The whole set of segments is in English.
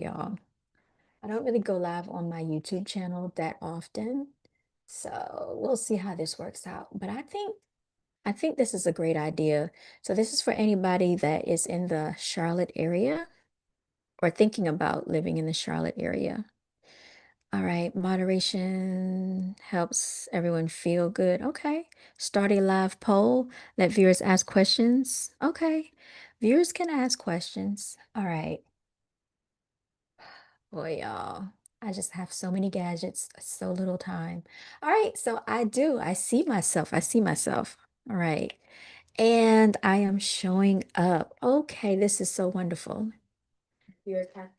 y'all. I don't really go live on my YouTube channel that often, so we'll see how this works out. But I think this is a great idea. So this is for anybody that is in the Charlotte area or thinking about living in the Charlotte area. All right, moderation helps everyone feel good. Okay. Start a live poll. Let viewers ask questions. Okay. Viewers can ask questions. All right. Boy, y'all, I just have so many gadgets, so little time. All right, so I do. I see myself. I see myself. All right. And I am showing up. Okay, this is so wonderful.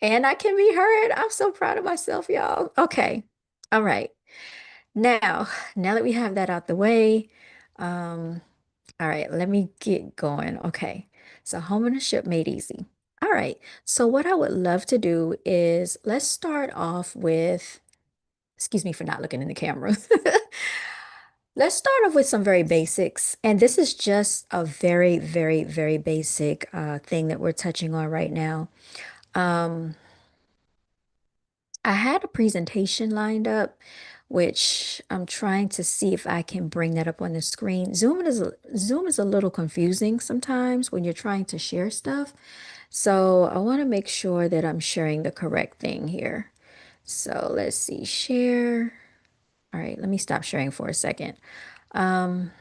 And I can be heard. I'm so proud of myself, y'all. Okay. All right. Now, now that we have that out the way, um, all right, let me get going. Okay. So homeownership made easy. All right. So what I would love to do is let's start off with, excuse me for not looking in the camera. Let's start off with some very basics. And this is just a very, very, very basic thing that we're touching on right now. Um, I had a presentation lined up, which I'm trying to see if I can bring that up on the screen. Zoom is a little confusing sometimes when you're trying to share stuff. So I want to make sure that I'm sharing the correct thing here. So let's see, share. All right, let me stop sharing for a second. Um,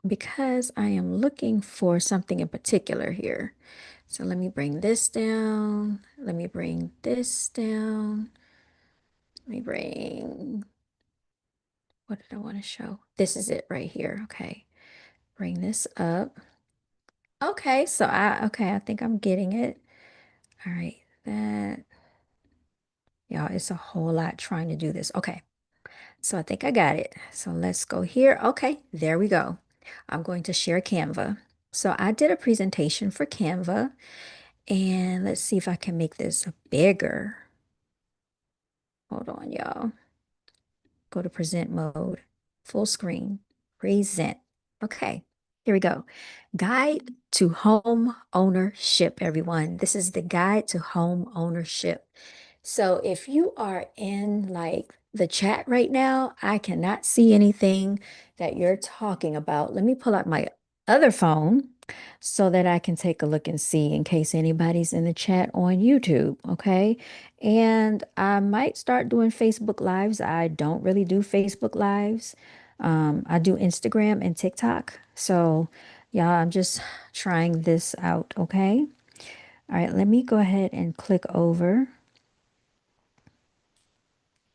because I am looking for something in particular here. So let me bring this down. Let me bring this down. Let me bring, what did I want to show? This is it right here. Okay. Bring this up. Okay. Okay, I think I'm getting it. All right. Y'all, it's a whole lot trying to do this. Okay. So I think I got it. So let's go here. Okay. There we go. I'm going to share Canva. So I did a presentation for Canva and let's see if I can make this bigger. Hold on, y'all. Go to present mode, full screen, present. Okay, here we go. Guide to home ownership, everyone. This is the guide to home ownership. So if you are in like the chat right now, I cannot see anything that you're talking about. Let me pull out my other phone so that I can take a look and see in case anybody's in the chat on YouTube, okay? And I might start doing Facebook Lives. I don't really do Facebook Lives. I do Instagram and TikTok. So, yeah, I'm just trying this out, okay? All right, let me go ahead and click over.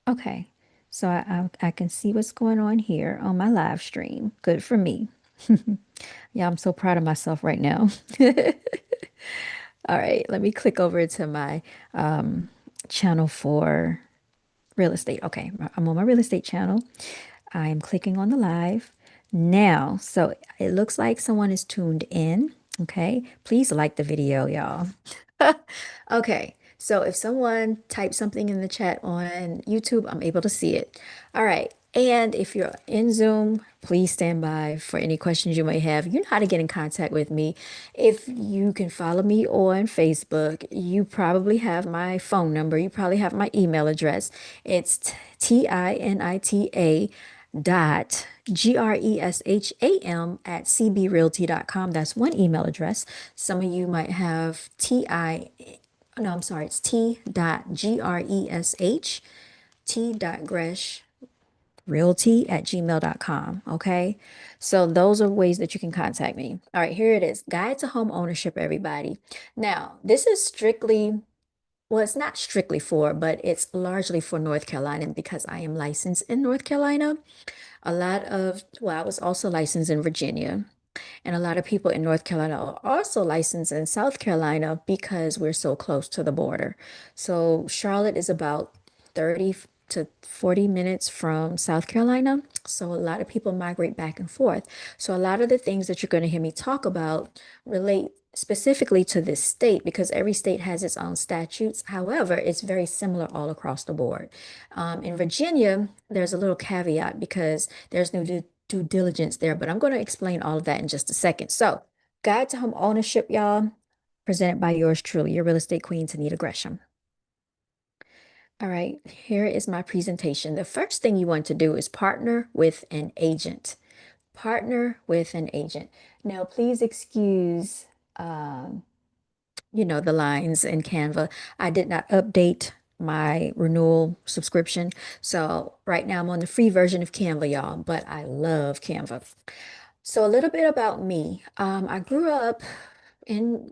Okay, so I can see what's going on here on my live stream. Good for me. Yeah, I'm so proud of myself right now. All right, let me click over to my channel for real estate. Okay, I'm on my real estate channel. I am clicking on the live now. So it looks like someone is tuned in. Okay, please like the video, y'all. Okay, so if someone types something in the chat on YouTube, I'm able to see it. All right, and if you're in Zoom, please stand by for any questions you may have. You know how to get in contact with me. If you can follow me on Facebook, you probably have my phone number. You probably have my email address. It's Tinita dot GRESHAM at cbrealty.com. That's one email address. Some of you might have no, I'm sorry, it's T dot GRESH, T dot Gresh realty at gmail.com. Okay. So those are ways that you can contact me. All right, here it is. Guide to home ownership, everybody. Now, this is strictly, well, it's not strictly for, but it's largely for North Carolina because I am licensed in North Carolina. I was also licensed in Virginia. And a lot of people in North Carolina are also licensed in South Carolina because we're so close to the border. So Charlotte is about 30 to 40 minutes from South Carolina. So a lot of people migrate back and forth. So a lot of the things that you're going to hear me talk about relate specifically to this state because every state has its own statutes. However, it's very similar all across the board. In Virginia, there's a little caveat because there's no due diligence there, but I'm going to explain all of that in just a second. So, Guide to Home Ownership, y'all, presented by yours truly, your real estate queen, Tanita Gresham. All right, here is my presentation. The first thing you want to do is partner with an agent. Partner with an agent. Now, please excuse, um, the lines in Canva. I did not update my renewal subscription. So right now I'm on the free version of Canva, y'all, but I love Canva. So a little bit about me. I grew up in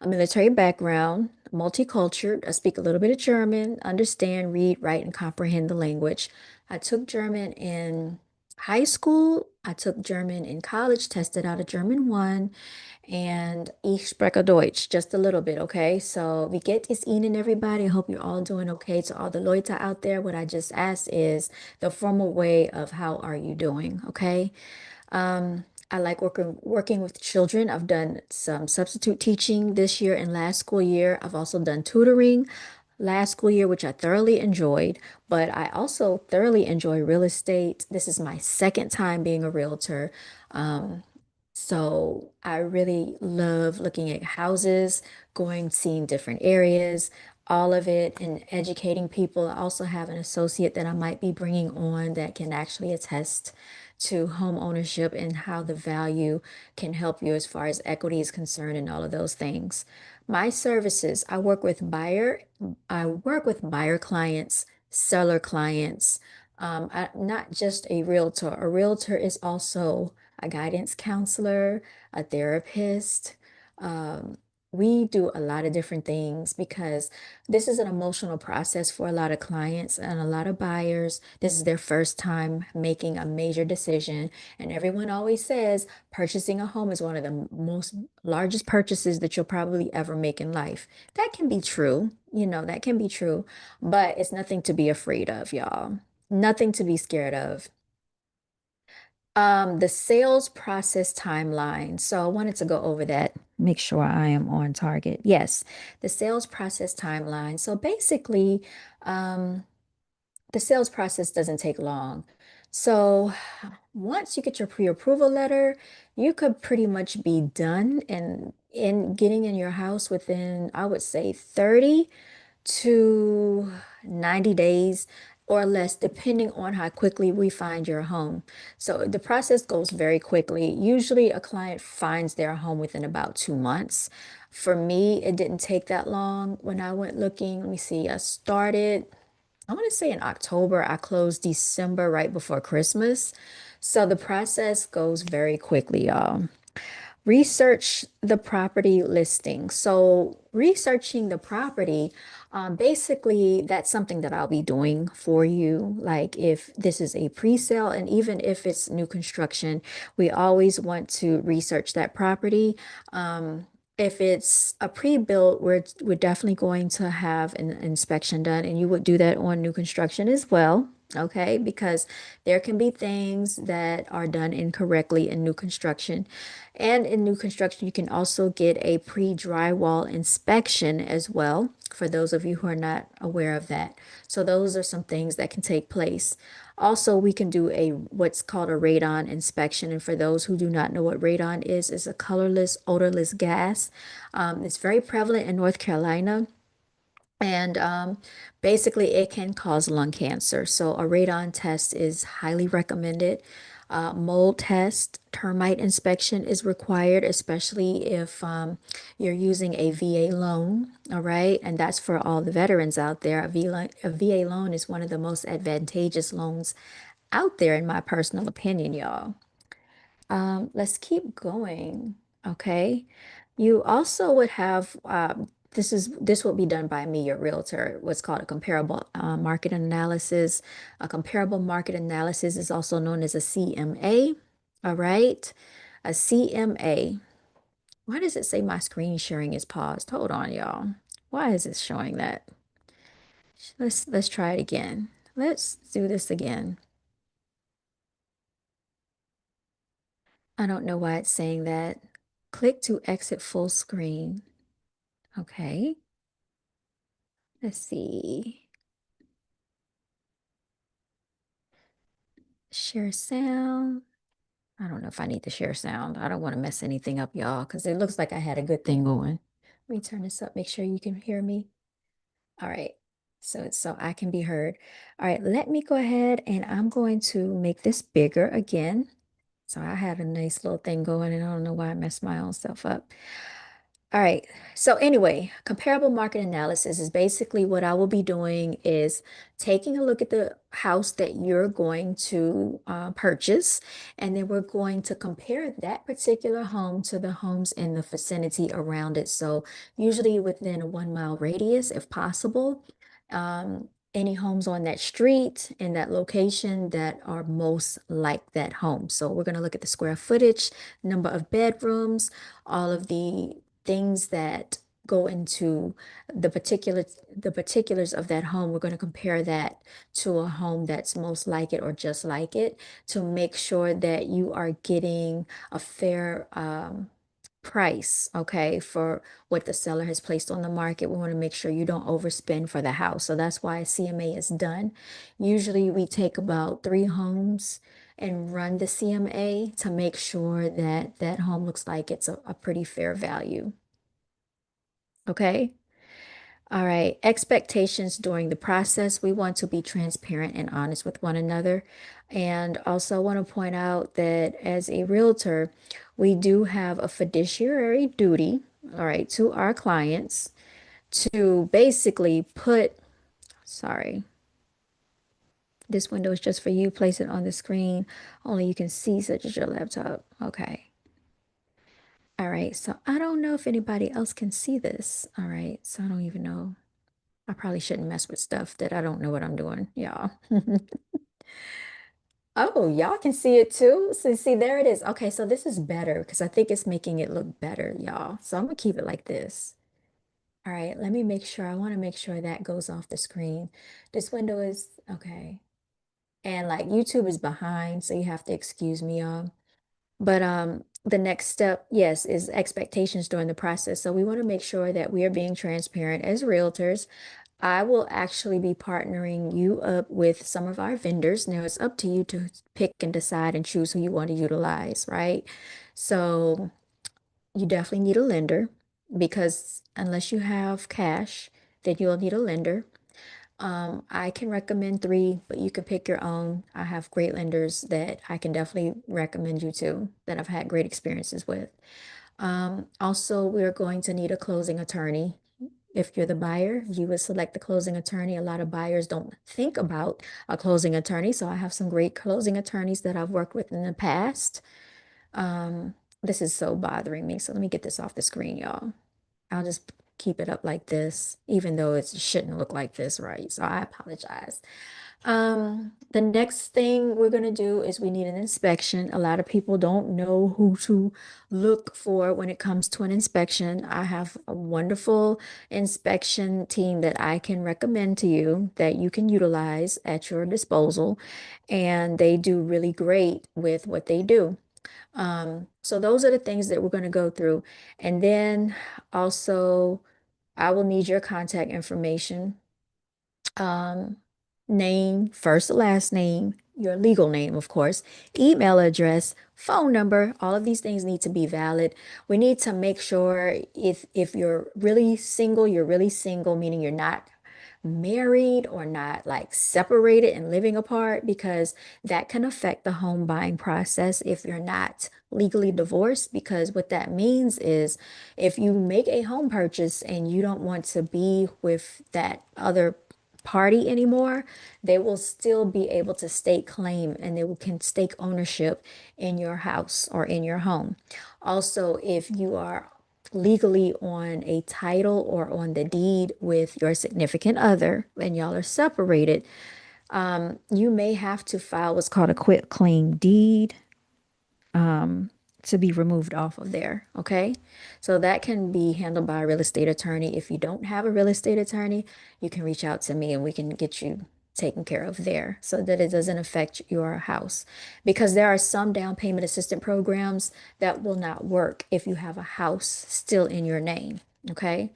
a military background, multicultural. I speak a little bit of German, understand, read, write, and comprehend the language. I took German in high school. I took German in college, tested out a German 1, and ich spreche Deutsch just a little bit, okay? So, wie geht es Ihnen, everybody? I hope you're all doing okay. To all the Leute out there, what I just asked is the formal way of how are you doing, okay? I like working with children. I've done some substitute teaching this year and last school year. I've also done tutoring last school year, which I thoroughly enjoyed, but I also thoroughly enjoy real estate. This is my second time being a realtor. Um, so I really love looking at houses, going, seeing different areas, all of it, and educating people. I also have an associate that I might be bringing on that can actually attest to home ownership and how the value can help you as far as equity is concerned and all of those things. My services, I work with buyer clients, seller clients. Not just a realtor. A realtor is also a guidance counselor, a therapist. Um, we do a lot of different things because this is an emotional process for a lot of clients and a lot of buyers. This is their first time making a major decision. And everyone always says purchasing a home is one of the most largest purchases that you'll probably ever make in life. That can be true, that can be true, but it's nothing to be afraid of, y'all. Nothing to be scared of. The sales process timeline. So I wanted to go over that, make sure I am on target. Yes, the sales process timeline. So basically, um, the sales process doesn't take long. So once you get your pre-approval letter, you could pretty much be done and in getting in your house within, I would say, 30 to 90 days or less, depending on how quickly we find your home. So the process goes very quickly. Usually, a client finds their home within about 2 months. For me, it didn't take that long when I went looking. Let me see, I want to say in October, I closed December right before Christmas. So the process goes very quickly, y'all. Research the property listing. So, researching the property, basically, that's something that I'll be doing for you. Like if this is a pre-sale, and even if it's new construction, we always want to research that property. If it's a pre-built, we're definitely going to have an inspection done, and you would do that on new construction as well. Okay, because there can be things that are done incorrectly in new construction. And in new construction, you can also get a pre-drywall inspection as well, for those of you who are not aware of that. So those are some things that can take place. Also, we can do a what's called a radon inspection. And for those who do not know what radon is, it's a colorless, odorless gas. It's very prevalent in North Carolina. And basically, it can cause lung cancer. So, a radon test is highly recommended. Mold test, termite inspection is required, especially if you're using a VA loan. All right. And that's for all the veterans out there. A VA loan is one of the most advantageous loans out there, in my personal opinion, y'all. Let's keep going. Okay. You also would have this will be done by me, your realtor, what's called a comparable market analysis. A comparable market analysis is also known as a CMA. All right. A CMA. Why does it say my screen sharing is paused? Hold on, y'all. Why is it showing that? Let's try it again. Let's do this again. I don't know why it's saying that. Click to exit full screen. Okay, let's see. Share sound. I don't know if I need to share sound. I don't want to mess anything up, y'all, because it looks like I had a good thing going. Let me turn this up, make sure you can hear me. All right. So I can be heard. All right, let me go ahead and I'm going to make this bigger again. So I had a nice little thing going and I don't know why I messed my own stuff up. All right. So anyway, comparable market analysis is basically what I will be doing is taking a look at the house that you're going to purchase, and then we're going to compare that particular home to the homes in the vicinity around it. So usually within a 1 mile radius, if possible. Any homes on that street in that location that are most like that home. So we're going to look at the square footage, number of bedrooms, all of the things that go into the particulars of that home. We're going to compare that to a home that's most like it or just like it to make sure that you are getting a fair price, okay, for what the seller has placed on the market. We want to make sure you don't overspend for the house. So that's why CMA is done. Usually we take about 3 homes and run the CMA to make sure that that home looks like it's a pretty fair value. Okay. All right. Expectations during the process. We want to be transparent and honest with one another. And also want to point out that as a realtor, we do have a fiduciary duty, all right, to our clients to basically put, sorry, this window is just for you. Place it on the screen. Only you can see such as your laptop. Okay. All right. So I don't know if anybody else can see this. All right. So I don't even know. I probably shouldn't mess with stuff that I don't know what I'm doing, y'all. Oh, y'all can see it too. So see, there it is. Okay, so this is better because I think it's making it look better, y'all. So I'm gonna keep it like this. All right, let me make sure. I want to make sure that goes off the screen. This window is okay. And like YouTube is behind, so you have to excuse me, y'all. But the next step, yes, is expectations during the process. So we want to make sure that we are being transparent as realtors. I will actually be partnering you up with some of our vendors. Now it's up to you to pick and decide and choose who you want to utilize, right? So you definitely need a lender because unless you have cash, then you'll need a lender. I can recommend 3, but you can pick your own. I have great lenders that I can definitely recommend you to that I've had great experiences with. Also, we're going to need a closing attorney. If you're the buyer, you would select the closing attorney. A lot of buyers don't think about a closing attorney, so I have some great closing attorneys that I've worked with in the past. Um, this is so bothering me, so let me get this off the screen, y'all. I'll just keep it up like this, even though it shouldn't look like this, right? So I apologize. The next thing we're going to do is we need an inspection. A lot of people don't know who to look for when it comes to an inspection. I have a wonderful inspection team that I can recommend to you that you can utilize at your disposal, and they do really great with what they do. So those are the things that we're going to go through. And then also, I will need your contact information, um, name, first to last name, your legal name, of course, email address, phone number. All of these things need to be valid. We need to make sure if you're really single, meaning you're not married or not like separated and living apart, because that can affect the home buying process if you're not legally divorced. Because what that means is if you make a home purchase and you don't want to be with that other party anymore, they will still be able to stake claim and can stake ownership in your house or in your home. Also, if you are legally on a title or on the deed with your significant other and y'all are separated, you may have to file what's called a quit claim deed to be removed off of there. Okay. So that can be handled by a real estate attorney. If you don't have a real estate attorney, you can reach out to me and we can get you taken care of there so that it doesn't affect your house. Because there are some down payment assistance programs that will not work if you have a house still in your name. Okay.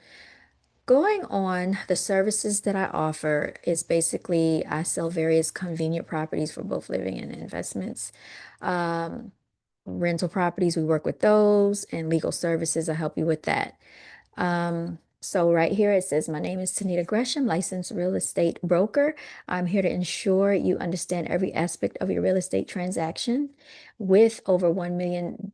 Going on, the services that I offer is basically I sell various convenient properties for both living and investments. Um, Rental properties, we work with those, and legal services, I help you with that. So right here it says, my name is Tanita Gresham, licensed real estate broker. I'm here to ensure you understand every aspect of your real estate transaction. With over $1 million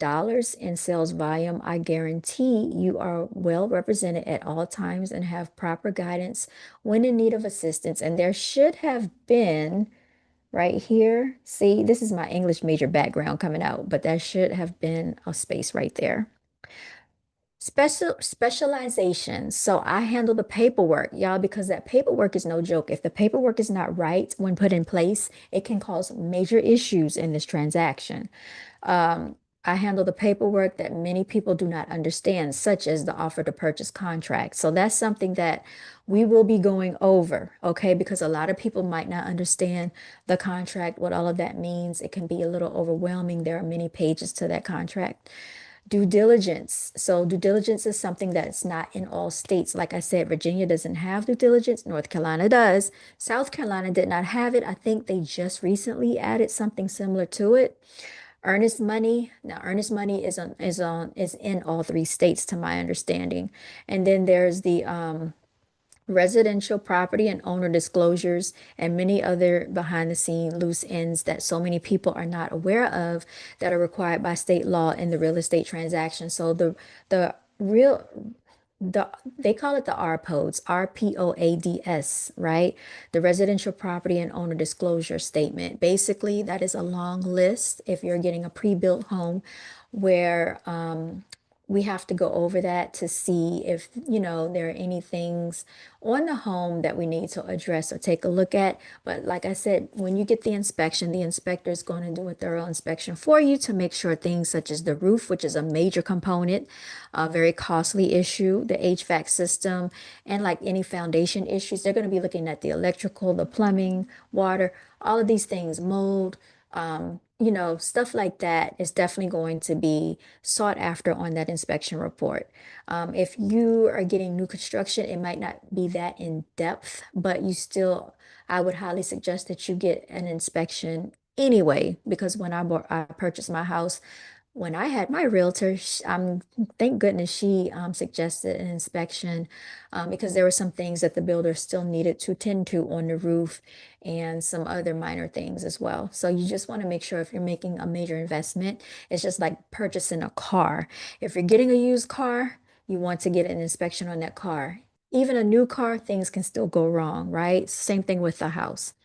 in sales volume, I guarantee you are well represented at all times and have proper guidance when in need of assistance. And there should have been right here. See, this is my English major background coming out, but there should have been a space right there. Specialization. So I handle the paperwork, y'all, because that paperwork is no joke. If the paperwork is not right when put in place, it can cause major issues in this transaction. Um, I handle the paperwork that many people do not understand, such as the offer to purchase contract. So that's something that we will be going over, okay? Because a lot of people might not understand the contract, what all of that means. It can be a little overwhelming. There are many pages to that contract. Due diligence. So due diligence is something that's not in all states. Like I said, Virginia doesn't have due diligence. North Carolina does. South Carolina did not have it. I think they just recently added something similar to it. Earnest money. Now, earnest money is in all three states, to my understanding. And then there's the residential property and owner disclosures, and many other behind the scene loose ends that so many people are not aware of that are required by state law in the real estate transaction. So the real the they call it the RPOADS, RPOADS, right? The residential property and owner disclosure statement. Basically, that is a long list if you're getting a pre-built home where we have to go over that to see if, there are any things on the home that we need to address or take a look at. But like I said, when you get the inspection, the inspector is going to do a thorough inspection for you to make sure things such as the roof, which is a major component, a very costly issue, the HVAC system, and like any foundation issues, they're going to be looking at the electrical, the plumbing, water, all of these things, mold, stuff like that is definitely going to be sought after on that inspection report. If you are getting new construction, it might not be that in depth, but I would highly suggest that you get an inspection anyway, because when I purchased my house, when I had my realtor, thank goodness she suggested an inspection because there were some things that the builder still needed to tend to on the roof and some other minor things as well. So you just want to make sure if you're making a major investment, it's just like purchasing a car. If you're getting a used car, you want to get an inspection on that car. Even a new car, things can still go wrong, right? Same thing with the house.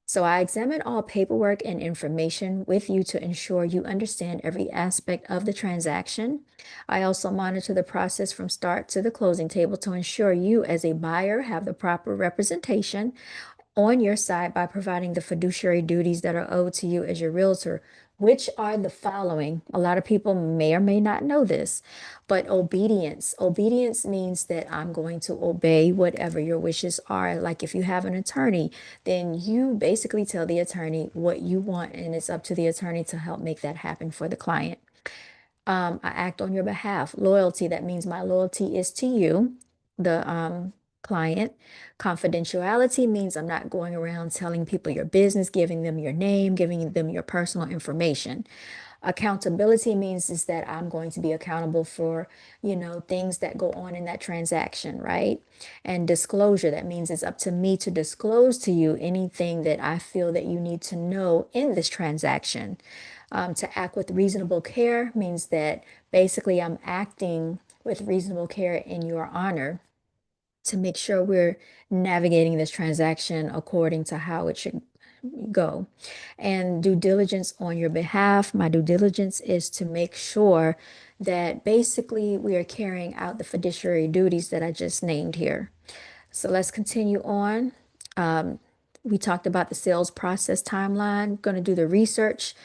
So I examine all paperwork and information with you to ensure you understand every aspect of the transaction. I also monitor the process from start to the closing table to ensure you, as a buyer, have the proper representation on your side by providing the fiduciary duties that are owed to you as your realtor, which are the following. A lot of people may or may not know this, but obedience. Obedience means that I'm going to obey whatever your wishes are. Like if you have an attorney, then you basically tell the attorney what you want, and it's up to the attorney to help make that happen for the client. I act on your behalf. Loyalty, that means my loyalty is to you, the client. Confidentiality means I'm not going around telling people your business, giving them your name, giving them your personal information. Accountability means is that I'm going to be accountable for, things that go on in that transaction, right? And disclosure, that means it's up to me to disclose to you anything that I feel that you need to know in this transaction. To act with reasonable care means that basically I'm acting with reasonable care in your honor to make sure we're navigating this transaction according to how it should go. And due diligence on your behalf, my due diligence is to make sure that basically we are carrying out the fiduciary duties that I just named here. So let's continue on. Um, we talked about the sales process timeline, going to do the research.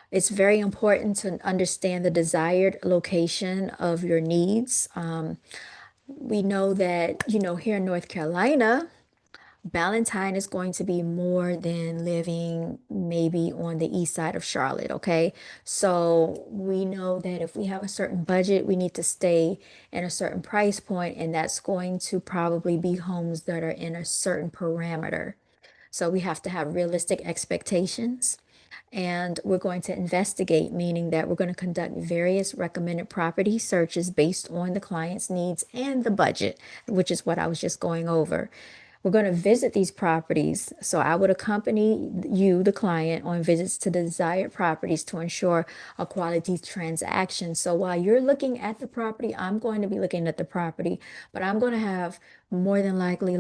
It's very important to understand the desired location of your needs. We know that, here in North Carolina, Ballantyne is going to be more than living maybe on the east side of Charlotte, okay? So we know that if we have a certain budget, we need to stay in a certain price point, and that's going to probably be homes that are in a certain parameter. So we have to have realistic expectations. And we're going to investigate, meaning that we're going to conduct various recommended property searches based on the client's needs and the budget, which is what I was just going over. We're going to visit these properties. So I would accompany you, the client, on visits to the desired properties to ensure a quality transaction. So while you're looking at the property, I'm going to be looking at the property, but I'm going to have more than likely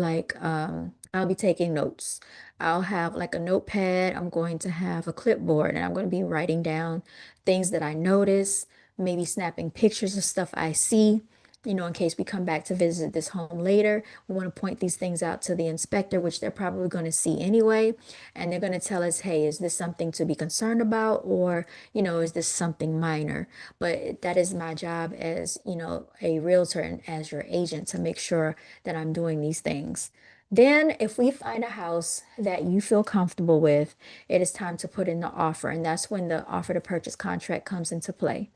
I'll be taking notes. I'll have like a notepad. I'm going to have a clipboard and I'm going to be writing down things that I notice, maybe snapping pictures of stuff I see. In case we come back to visit this home later, we want to point these things out to the inspector, which they're probably going to see anyway. And they're going to tell us, hey, is this something to be concerned about? Or, is this something minor? But that is my job as, a realtor and as your agent to make sure that I'm doing these things. Then, if we find a house that you feel comfortable with, it is time to put in the offer. And that's when the offer to purchase contract comes into play.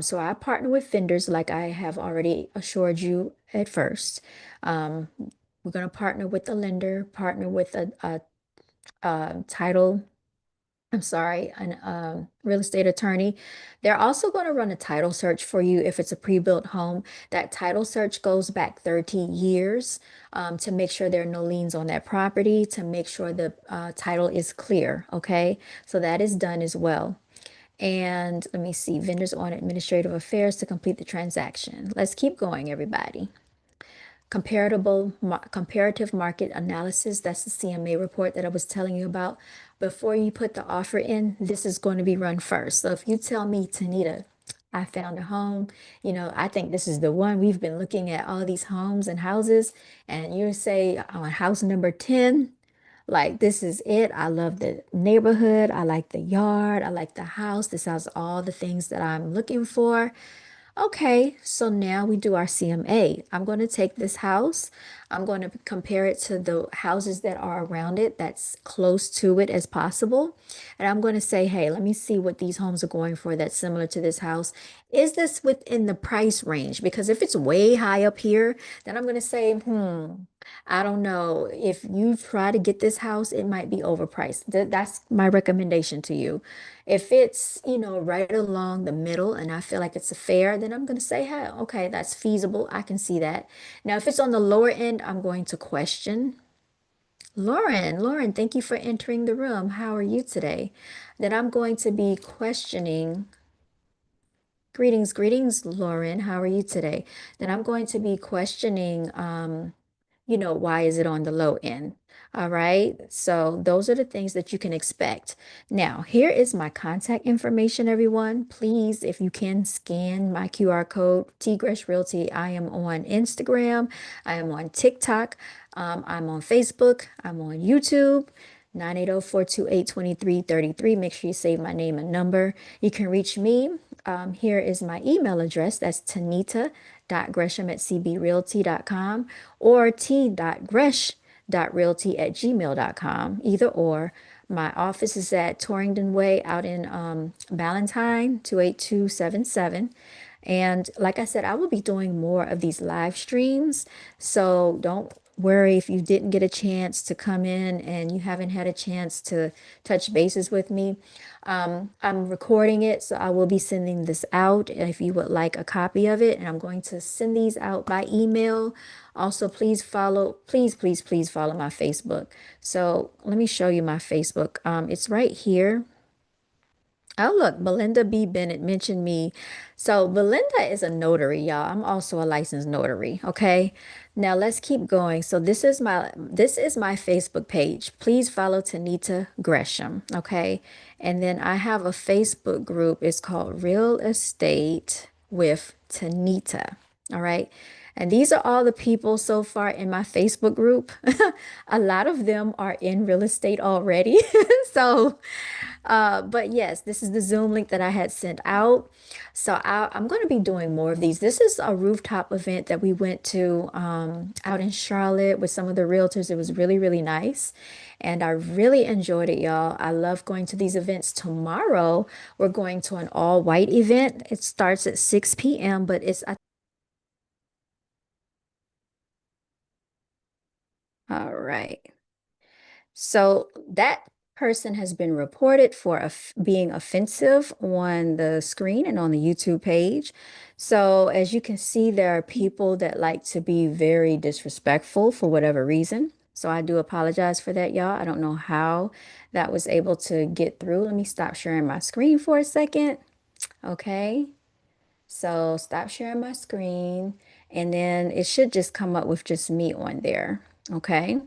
So I partner with vendors like I have already assured you at first. Um, we're going to partner with the lender, partner with a title, I'm sorry, an real estate attorney. They're also going to run a title search for you if it's a pre-built home. That title search goes back 30 years to make sure there are no liens on that property, to make sure the title is clear. Okay, so that is done as well. And let me see, vendors on administrative affairs to complete the transaction. Let's keep going, everybody. Comparative market analysis, that's the CMA report that I was telling you about. Before you put the offer in, this is going to be run first. So if you tell me, Tanita, I found a home, I think this is the one. We've been looking at all these homes and houses, and you say on house number 10, like, this is it. I love the neighborhood. I like the yard. I like the house. This has all the things that I'm looking for. Okay, so now we do our CMA. I'm going to take this house. I'm going to compare it to the houses that are around it, that's close to it as possible. And I'm going to say, hey, let me see what these homes are going for that's similar to this house. Is this within the price range? Because if it's way high up here, then I'm going to say, I don't know. If you try to get this house, it might be overpriced. That's my recommendation to you. If it's, right along the middle and I feel like it's a fair, then I'm going to say, hey, okay, that's feasible. I can see that. Now, if it's on the lower end, I'm going to question. Lauren, thank you for entering the room. How are you today? Then I'm going to be questioning. Greetings, Lauren. How are you today? Then I'm going to be questioning, why is it on the low end? All right. So those are the things that you can expect. Now, here is my contact information, everyone. Please, if you can scan my QR code, T Gresh Realty. I am on Instagram. I am on TikTok. I'm on Facebook. I'm on YouTube. 980-428-2333. Make sure you save my name and number. You can reach me. Here is my email address. That's tanita.gresham@cbrealty.com or t.gresh.realty@gmail.com. Either or. My office is at Torrington Way out in Ballantyne, 28277. And like I said, I will be doing more of these live streams. So don't worry if you didn't get a chance to come in and you haven't had a chance to touch bases with me. I'm recording it, so I will be sending this out if you would like a copy of it. And I'm going to send these out by email. Also, please follow my Facebook. So let me show you my Facebook. It's right here. Oh, look, Belinda B. Bennett mentioned me. So, Belinda is a notary, y'all. I'm also a licensed notary, okay? Now, let's keep going. So, this is my Facebook page. Please follow Tanita Gresham, okay? And then I have a Facebook group. It's called Real Estate with Tanita, all right? And these are all the people so far in my Facebook group. A lot of them are in real estate already. So, but yes, this is the Zoom link that I had sent out. So I'm going to be doing more of these. This is a rooftop event that we went to out in Charlotte with some of the realtors. It was really, really nice. And I really enjoyed it, y'all. I love going to these events. Tomorrow, we're going to an all-white event. It starts at 6 p.m., but it's all right. So that person has been reported for being offensive on the screen and on the YouTube page. So, as you can see, there are people that like to be very disrespectful for whatever reason. So, I do apologize for that, y'all. I don't know how that was able to get through. Let me stop sharing my screen for a second. Okay. So stop sharing my screen, and then it should just come up with just me on there. Okay.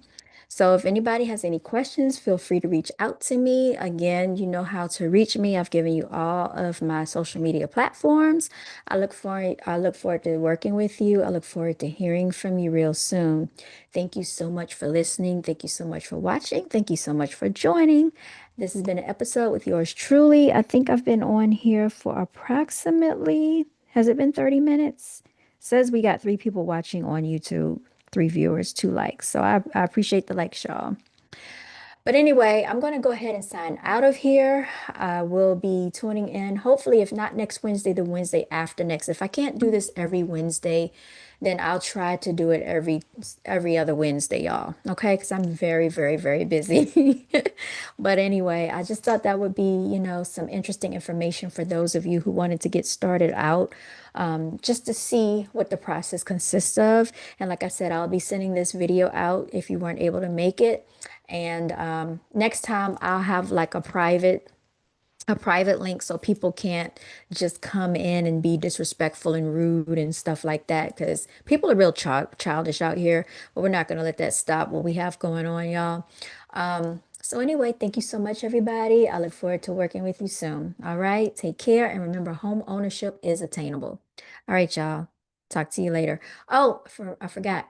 So if anybody has any questions, feel free to reach out to me. Again, you know how to reach me. I've given you all of my social media platforms. I look forward to working with you. I look forward to hearing from you real soon. Thank you so much for listening. Thank you so much for watching. Thank you so much for joining. This has been an episode with yours truly. I think I've been on here for approximately, has it been 30 minutes? Says we got 3 people watching on YouTube, 3 viewers, 2 likes. So I appreciate the likes, y'all. But anyway, I'm going to go ahead and sign out of here. I will be tuning in, hopefully, if not next Wednesday, the Wednesday after next. If I can't do this every Wednesday, then I'll try to do it every other Wednesday, y'all. Okay? Because I'm very, very, very busy. But anyway, I just thought that would be, some interesting information for those of you who wanted to get started out, just to see what the process consists of. And like I said, I'll be sending this video out if you weren't able to make it. And next time I'll have like a private link so people can't just come in and be disrespectful and rude and stuff like that, because people are real childish out here, but we're not going to let that stop what we have going on, y'all. So anyway, thank you so much, everybody. I look forward to working with you soon. All right, take care, and remember, home ownership is attainable. All right, y'all. Talk to you later. Oh, I forgot.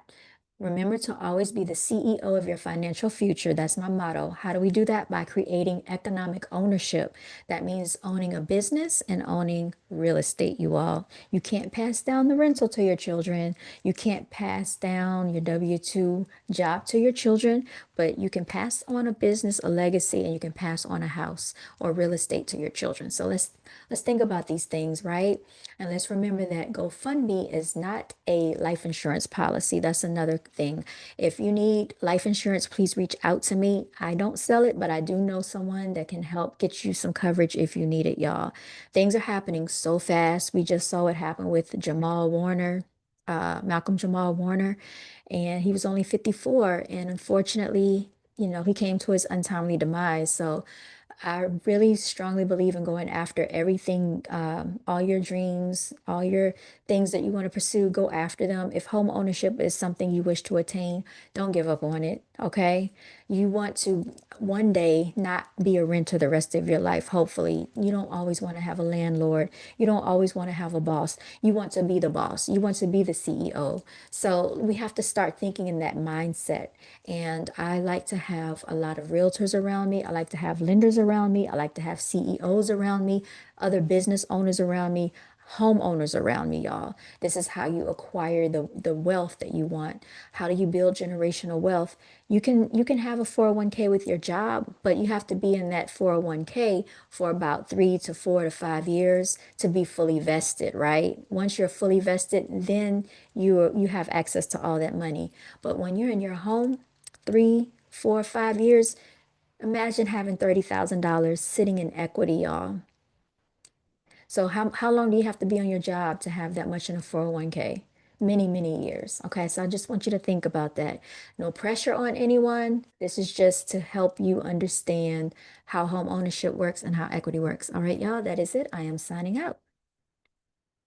Remember to always be the CEO of your financial future. That's my motto. How do we do that? By creating economic ownership. That means owning a business and owning real estate, you all. You can't pass down the rental to your children. You can't pass down your W-2 job to your children, but you can pass on a business, a legacy, and you can pass on a house or real estate to your children. So let's think about these things, right? And let's remember that GoFundMe is not a life insurance policy. That's another thing. If you need life insurance, please reach out to me. I don't sell it, but I do know someone that can help get you some coverage if you need it, y'all. Things are happening so fast. We just saw it happen with Jamal Warner, Malcolm Jamal Warner, and he was only 54. And unfortunately, he came to his untimely demise. So I really strongly believe in going after everything, all your dreams, all your things that you want to pursue, go after them. If home ownership is something you wish to attain, don't give up on it, okay? You want to one day not be a renter the rest of your life, hopefully. You don't always want to have a landlord. You don't always want to have a boss. You want to be the boss. You want to be the CEO. So we have to start thinking in that mindset. And I like to have a lot of realtors around me. I like to have lenders around me. I like to have CEOs around me, other business owners around me, homeowners around me, y'all. This is how you acquire the wealth that you want. How do you build generational wealth? You can have a 401k with your job, but you have to be in that 401k for about 3 to 4 to 5 years to be fully vested, right? Once you're fully vested, then you have access to all that money. But when you're in your home, 3, 4, 5 years, imagine having $30,000 sitting in equity, y'all. So how long do you have to be on your job to have that much in a 401k? Many, many years. Okay, so I just want you to think about that. No pressure on anyone. This is just to help you understand how home ownership works and how equity works. All right, y'all, that is it. I am signing out.